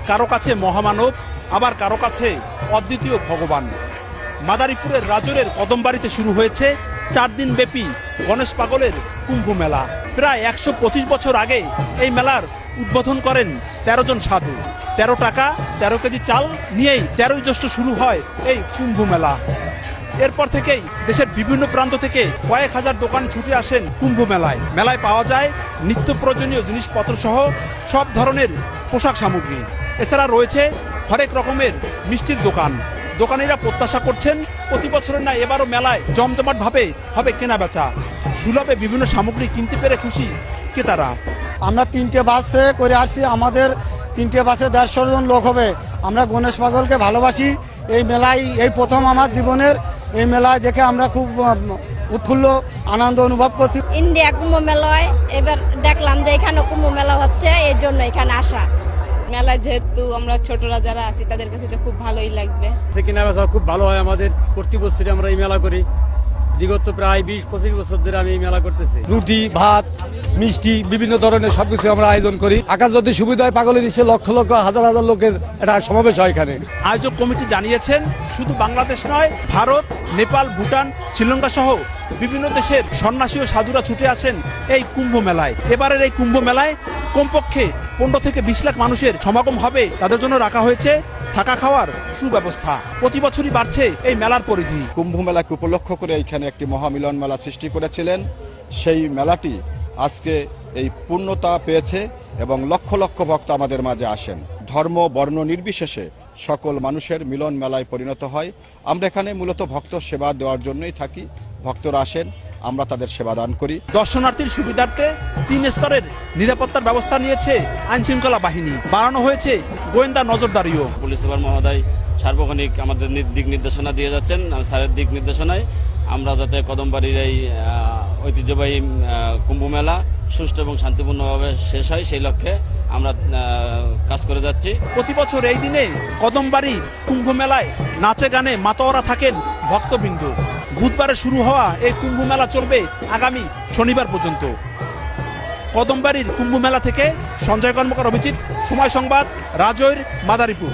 কারো কাছে মহামানব, আবার কারো কাছে অদ্বিতীয় ভগবান। মাদারীপুরের রাজরের কদমবাড়িতে শুরু হয়েছে 4 দিন ব্যাপী গণেশ পাগলের কুম্ভ মেলা। প্রায় 125 বছর আগে এই মেলার উদ্বোধন করেন 13 জন সাধু। 13 টাকা 13 কেজি চাল নিয়েই 13ই জ্যৈষ্ঠ শুরু হয় এই কুম্ভ মেলা। এরপর থেকেই দেশের বিভিন্ন প্রান্ত থেকে কয়েক হাজার দোকানি ছুটে আসেন কুম্ভ মেলায়। মেলায় পাওয়া যায় নিত্য প্রয়োজনীয় জিনিসপত্র সহ সব ধরনের পোশাক সামগ্রী। এছাড়া রয়েছে হরেক রকমের মিষ্টির দোকান। দোকানিরা প্রত্যাশা করছেন প্রতি বছরের না এবারও মেলায় জমজমাট ভাবে হবে কেনা বেচা। সুলভে বিভিন্ন সামগ্রী কিনতে পেরে খুশি ক্রেতারা। আমরা 3টে বাসে করে আসছি, আমাদের 3টে বাসে 150 জন লোক হবে। আমরা গণেশ পাগলকে ভালোবাসি। এই মেলায় এই প্রথম আমার জীবনের এই মেলায় দেখে আমরা খুব উৎফুল্ল আনন্দ অনুভব করছি। ইন্ডিয়া কুম্ভ মেলায় এবার দেখলাম যে এখানে কুম্ভ মেলা হচ্ছে, এর জন্য এখানে আসা। মেলায় যেহেতু আমরা ছোটরা যারা আছি তাদের কাছে তো খুব ভালোই লাগবে। কেনা বেচা খুব ভালো হয় আমাদের। প্রতি বছরই আমরা এই মেলা করি। বিগত প্রায় 20-25 বছর ধরে আমি এই মেলা করতেছি। রুটি, ভাত, মিষ্টি বিভিন্ন ধরনের সবকিছু আমরা আয়োজন করি। আকাশ যদি সুবিধা হয় পাগলের এসে লক্ষ লক্ষ হাজার হাজার লোকের একটা সমাবেশ হয় এখানে। আয়োজক কমিটি জানিয়েছেন শুধু বাংলাদেশ নয়, ভারত, নেপাল, ভুটান, শ্রীলঙ্কা সহ বিভিন্ন দেশের সন্ন্যাসী ও সাধুরা ছুটে আসেন এই কুম্ভ মেলায়। এবারের এই কুম্ভ মেলায় কমপক্ষে 15 থেকে 20 লাখ মানুষের সমাগম হবে। তাদের জন্য রাখা হয়েছে থাকা খাওয়ার সুব্যবস্থা। প্রতি বছরই বাড়ছে এই মেলার পরিধি। কুম্ভ মেলাকে উপলক্ষ করে এখানে একটি মহামিলন মেলা সৃষ্টি করেছিলেন। সেই মেলাটি আজকে এই পূর্ণতা পেয়েছে এবং লক্ষ লক্ষ ভক্ত আমাদের মাঝে আসেন। ধর্ম বর্ণ নির্বিশেষে সকল মানুষের মিলন মেলায় পরিণত হয়। আমরা এখানে মূলত ভক্ত সেবা দেওয়ার জন্যই থাকি। ভক্তরা আসেন, আমরা তাদের সেবা দান করি। দর্শনার্থীর সুবিধার্থে 3 স্তরের নিরাপত্তার ব্যবস্থা নিয়েছে আইন শৃঙ্খলা বাহিনী। বাড়ানো হয়েছে গোয়েন্দা নজরদারিও। পুলিশ সুপার মহোদয় সার্বক্ষণিক আমাদের দিক নির্দেশনা দিয়ে যাচ্ছেন। স্যারের দিক নির্দেশনায় আমরা যাতে কদমবাড়ির এই ঐতিহ্যবাহী কুম্ভ মেলা সুষ্ঠু এবং শান্তিপূর্ণভাবে শেষ হয় সেই লক্ষ্যে আমরা কাজ করে যাচ্ছি। প্রতি বছর এই দিনে কদমবাড়ি কুম্ভ মেলায় নাচে গানে মাতোয়ারা থাকেন ভক্তবৃন্দ। বুধবারে শুরু হওয়া এই কুম্ভ মেলা চলবে আগামী শনিবার পর্যন্ত। কদমবাড়ির কুম্ভ মেলা থেকে সঞ্জয় কর্মকার, অভিজিৎ, সময় সংবাদ, রাজৈর, মাদারীপুর।